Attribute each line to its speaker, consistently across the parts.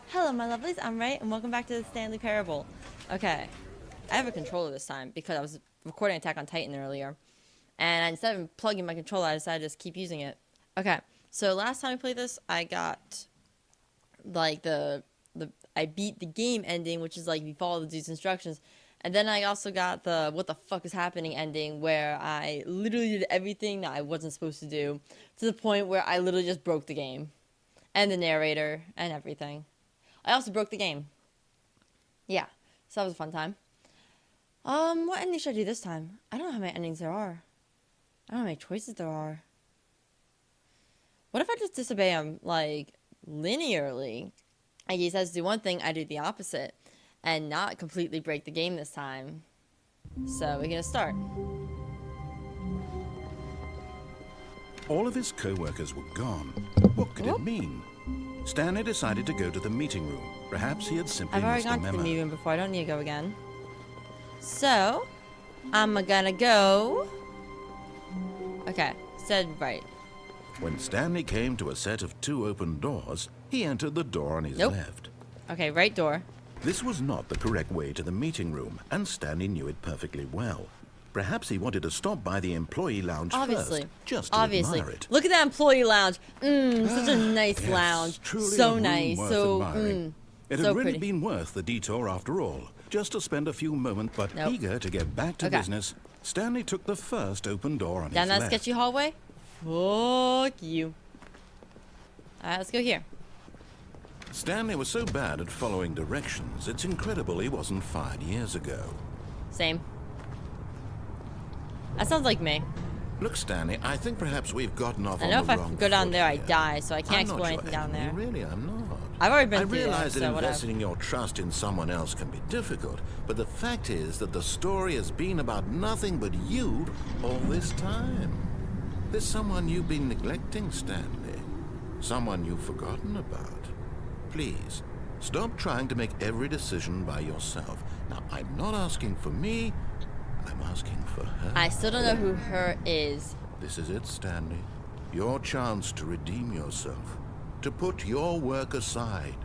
Speaker 1: Hello, my lovelies. I'm Ray, and welcome back to the Stanley Parable. Okay, I have a controller this time because I was recording Attack on Titan earlier, and instead of plugging my controller, I decided to just keep using it. Okay, so last time we played this, I got like I beat the game ending, which is like you follow the dude's instructions, and then I also got the what the fuck is happening ending, where I literally did everything that I wasn't supposed to do, to the point where I literally just broke the game, and the narrator, and everything. I also broke the game. Yeah, so that was a fun time. What ending should I do this time? I don't know how many endings there are. I don't know how many choices there are. What if I just disobey him, like, linearly? Like, he says do one thing, I do the opposite. And not completely break the game this time. So, we're gonna start.
Speaker 2: All of his co-workers were gone. What could it mean? Stanley decided to go to the meeting room. Perhaps he had simply
Speaker 1: I've already
Speaker 2: missed
Speaker 1: gone
Speaker 2: a
Speaker 1: to the
Speaker 2: memo.
Speaker 1: meeting room before, I don't need to go again. So, I'm gonna go... Okay, said right.
Speaker 2: When Stanley came to a set of two open doors, he entered the door on his left.
Speaker 1: Okay, right door.
Speaker 2: This was not the correct way to the meeting room, and Stanley knew it perfectly well. Perhaps he wanted to stop by the employee lounge
Speaker 1: Obviously.
Speaker 2: first, just to
Speaker 1: Obviously.
Speaker 2: admire it.
Speaker 1: Look at that employee lounge. Such a nice
Speaker 2: Yes,
Speaker 1: lounge.
Speaker 2: truly a
Speaker 1: So
Speaker 2: room
Speaker 1: nice.
Speaker 2: worth
Speaker 1: So,
Speaker 2: admiring. It had
Speaker 1: so
Speaker 2: really
Speaker 1: pretty.
Speaker 2: been worth the detour after all, just to spend a few moments, but
Speaker 1: Nope.
Speaker 2: eager to get back to business, Stanley took the first open door on
Speaker 1: Down
Speaker 2: his
Speaker 1: that
Speaker 2: left.
Speaker 1: sketchy hallway? Fuck you. Alright, let's go here.
Speaker 2: Stanley was so bad at following directions, it's incredible he wasn't fired years ago.
Speaker 1: Same. That sounds like me.
Speaker 2: Look, Stanley, I think perhaps we've gotten off
Speaker 1: I
Speaker 2: on
Speaker 1: know
Speaker 2: the
Speaker 1: if
Speaker 2: wrong
Speaker 1: I go down
Speaker 2: foot
Speaker 1: there, I
Speaker 2: here.
Speaker 1: die, so I can't
Speaker 2: I'm not
Speaker 1: explore
Speaker 2: your
Speaker 1: anything down
Speaker 2: enemy,
Speaker 1: there.
Speaker 2: Really, I'm not.
Speaker 1: I've already been
Speaker 2: I
Speaker 1: through there,
Speaker 2: realize that
Speaker 1: so whatever.
Speaker 2: investing your trust in someone else can be difficult, but the fact is that the story has been about nothing but you all this time. There's someone you've been neglecting, Stanley. Someone you've forgotten about. Please, stop trying to make every decision by yourself. Now, I'm not asking for me, I'm asking for her.
Speaker 1: I still don't know who her is.
Speaker 2: This is it, Stanley. Your chance to redeem yourself. To put your work aside.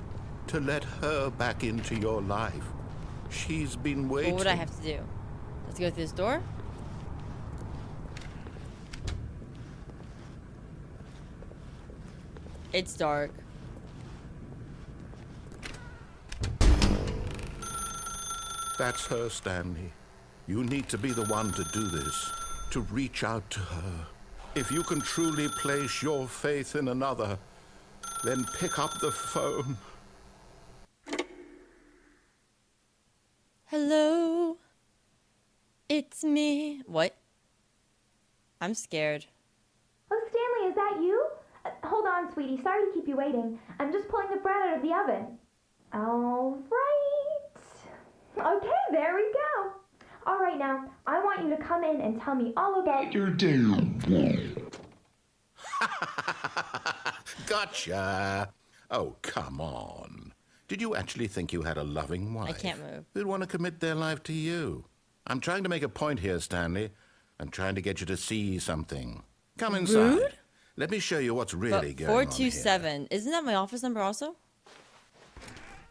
Speaker 2: To let her back into your life. She's been waiting.
Speaker 1: What would I have to do? Let's go through this door. It's dark.
Speaker 2: That's her, Stanley. You need to be the one to do this. To reach out to her. If you can truly place your faith in another, then pick up the phone.
Speaker 1: Hello. It's me. What? I'm scared.
Speaker 3: Oh, Stanley, is that you? Hold on, sweetie. Sorry to keep you waiting. I'm just pulling the bread out of the oven. All right. Okay, there we go. All right, now, I want you to come in and tell me all about your day.
Speaker 2: Gotcha. Oh, come on. Did you actually think you had a loving wife?
Speaker 1: I can't move.
Speaker 2: Who'd want to commit their life to you? I'm trying to make a point here, Stanley. I'm trying to get you to see something. Come inside.
Speaker 1: Rude?
Speaker 2: Let me show you what's really
Speaker 1: But
Speaker 2: going on here.
Speaker 1: 427. Isn't that my office number also?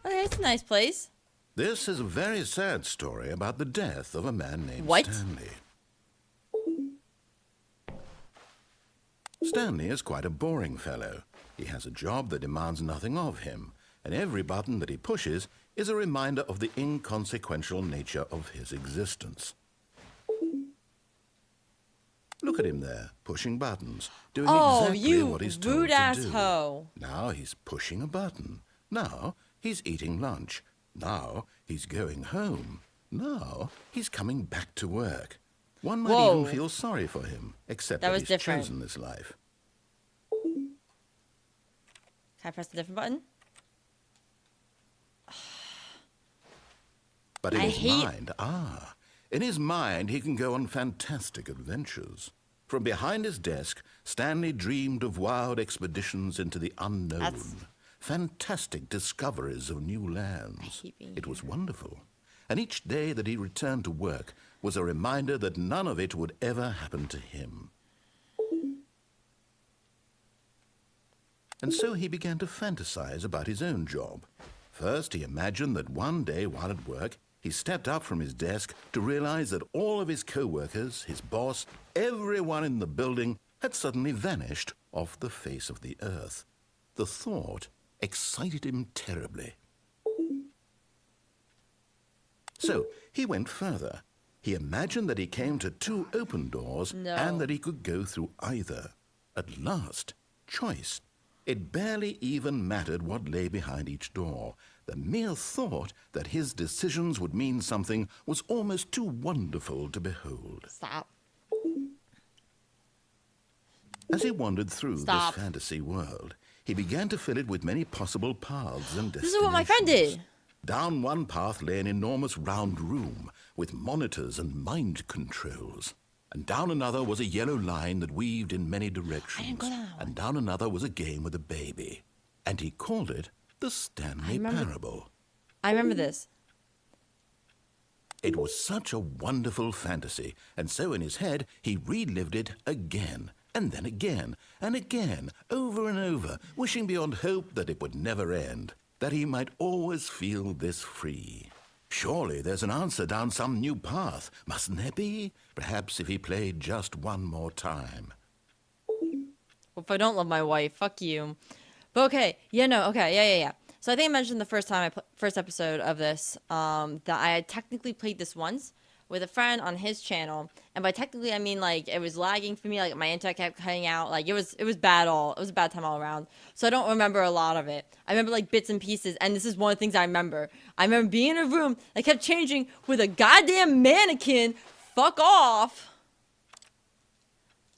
Speaker 1: Okay, it's a nice place.
Speaker 2: This is a very sad story about the death of a man named
Speaker 1: What?
Speaker 2: Stanley. Stanley is quite a boring fellow. He has a job that demands nothing of him, and every button that he pushes is a reminder of the inconsequential nature of his existence. Look at him there, pushing buttons, doing exactly
Speaker 1: you
Speaker 2: what he's told
Speaker 1: rude
Speaker 2: to
Speaker 1: ass
Speaker 2: do.
Speaker 1: hoe.
Speaker 2: Now he's pushing a button. Now he's eating lunch. Now he's going home. Now he's coming back to work. One might
Speaker 1: Whoa.
Speaker 2: even feel sorry for him, except
Speaker 1: That
Speaker 2: that
Speaker 1: was
Speaker 2: he's
Speaker 1: different.
Speaker 2: chosen this life.
Speaker 1: Can I press a different button?
Speaker 2: But in
Speaker 1: I
Speaker 2: his
Speaker 1: hate-
Speaker 2: mind, in his mind, he can go on fantastic adventures. From behind his desk, Stanley dreamed of wild expeditions into the unknown.
Speaker 1: That's-
Speaker 2: Fantastic discoveries of new lands.
Speaker 1: hate being
Speaker 2: It was wonderful. And each day that he returned to work was a reminder that none of it would ever happen to him. And so he began to fantasize about his own job. First, he imagined that one day while at work, he stepped up from his desk to realize that all of his co-workers, his boss, everyone in the building had suddenly vanished off the face of the earth. The thought excited him terribly. So he went further. He imagined that he came to two open doors and that he could go through either. At last, choice. It barely even mattered what lay behind each door. The mere thought that his decisions would mean something was almost too wonderful to behold.
Speaker 1: Stop.
Speaker 2: As he wandered through this fantasy world, he began to fill it with many possible paths and destinations.
Speaker 1: This is what my friend did.
Speaker 2: Down one path lay an enormous round room with monitors and mind controls. And down another was a yellow line that weaved in many directions. And down another was a game with a baby. And he called it the Stanley Parable.
Speaker 1: I remember this.
Speaker 2: It was such a wonderful fantasy, and so in his head he relived it again, and then again, and again, over and over, wishing beyond hope that it would never end, that he might always feel this free. Surely there's an answer down some new path, mustn't there be? Perhaps if he played just one more time.
Speaker 1: Well, if I don't love my wife, fuck you. But okay, yeah. So I think I mentioned the first episode of this that I had technically played this once with a friend on his channel, and by technically I mean like it was lagging for me, like my internet kept cutting out, like it was bad it was a bad time all around. So I don't remember a lot of it. I remember like bits and pieces, and this is one of the things I remember. I remember being in a room that kept changing with a goddamn mannequin. Fuck off.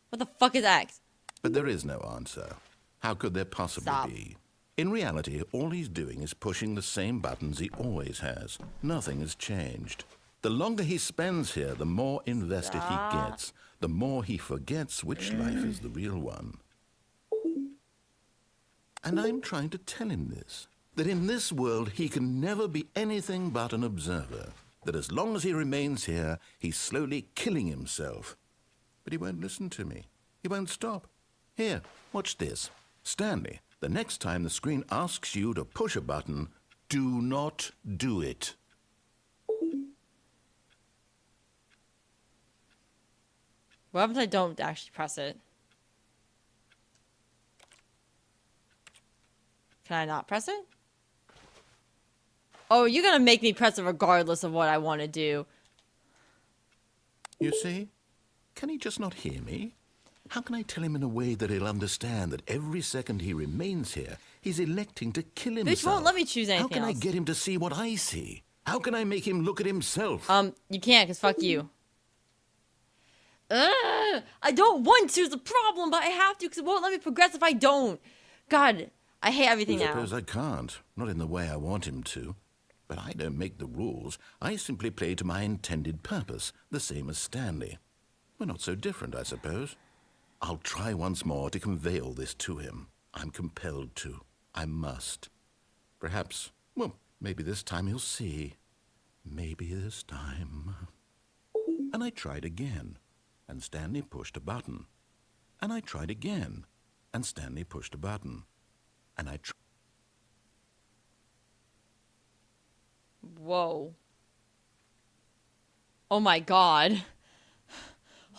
Speaker 1: What the fuck is X?
Speaker 2: But there is no answer. How could there possibly be? In reality, all he's doing is pushing the same buttons he always has. Nothing has changed. The longer he spends here, the more invested he gets, the more he forgets which life is the real one. And I'm trying to tell him this, that in this world he can never be anything but an observer, that as long as he remains here, he's slowly killing himself. But he won't listen to me. He won't stop. Here, watch this. Stanley, the next time the screen asks you to push a button, do not do it.
Speaker 1: What happens if I don't actually press it? Can I not press it? Oh, you're gonna make me press it regardless of what I want to do.
Speaker 2: You see? Can he just not hear me? How can I tell him in a way that he'll understand that every second he remains here, he's electing to kill himself?
Speaker 1: Bitch won't let me choose anything
Speaker 2: How can
Speaker 1: else.
Speaker 2: I get him to see what I see? How can I make him look at himself?
Speaker 1: You can't, because fuck you. I don't want to is the problem, but I have to because it won't let me progress if I don't. God, I hate everything now.
Speaker 2: I suppose I can't. Not in the way I want him to. But I don't make the rules. I simply play to my intended purpose, the same as Stanley. We're not so different, I suppose. I'll try once more to convey all this to him. I'm compelled to. I must. Perhaps, well, maybe this time he'll see. Maybe this time. And I tried again. And Stanley pushed a button. And I tried again. And Stanley pushed a button. And I tried.
Speaker 1: Whoa. Oh my god.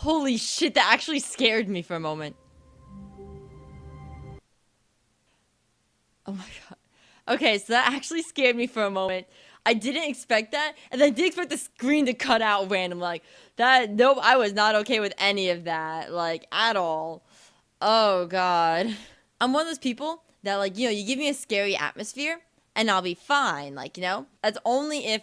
Speaker 1: Holy shit, that actually scared me for a moment. Oh my god. Okay, so that actually scared me for a moment. I didn't expect that, and I did expect the screen to cut out random, like, that, nope, I was not okay with any of that, like, at all. Oh, God. I'm one of those people that, like, you give me a scary atmosphere, and I'll be fine, like, That's only if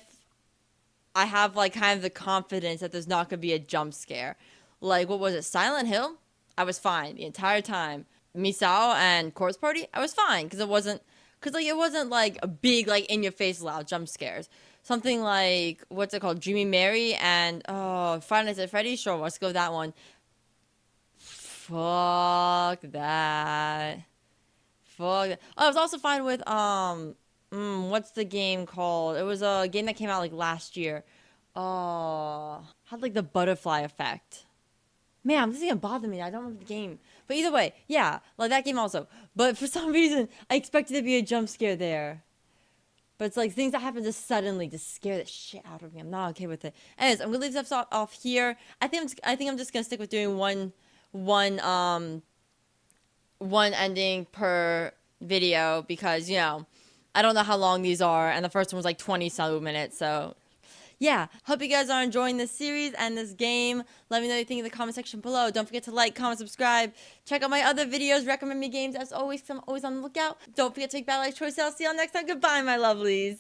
Speaker 1: I have, like, kind of the confidence that there's not gonna be a jump scare. Like, what was it, Silent Hill? I was fine the entire time. Misao and Corpse Party, I was fine, because it wasn't like a big, like, in-your-face loud jump scares. Something like, what's it called, Dreamy Mary and, Friday Nights at Freddy's? Sure, let's go with that one. Fuck that. Oh, I was also fine with, what's the game called? It was a game that came out, like, last year. Oh, had, like, the butterfly effect. Man, this is gonna bother me. I don't remember the game. But either way, yeah, like that game also. But for some reason, I expected there to be a jump scare there. But it's like things that happen just suddenly just scare the shit out of me. I'm not okay with it. Anyways, I'm gonna leave this off here. I think I'm just gonna stick with doing one ending per video because I don't know how long these are, and the first one was like 20-some minutes. So yeah, hope you guys are enjoying this series and this game. Let me know what you think in the comment section below. Don't forget to like, comment, subscribe. Check out my other videos. Recommend me games as always. I'm always on the lookout. Don't forget to make bad life choices. I'll see y'all next time. Goodbye, my lovelies.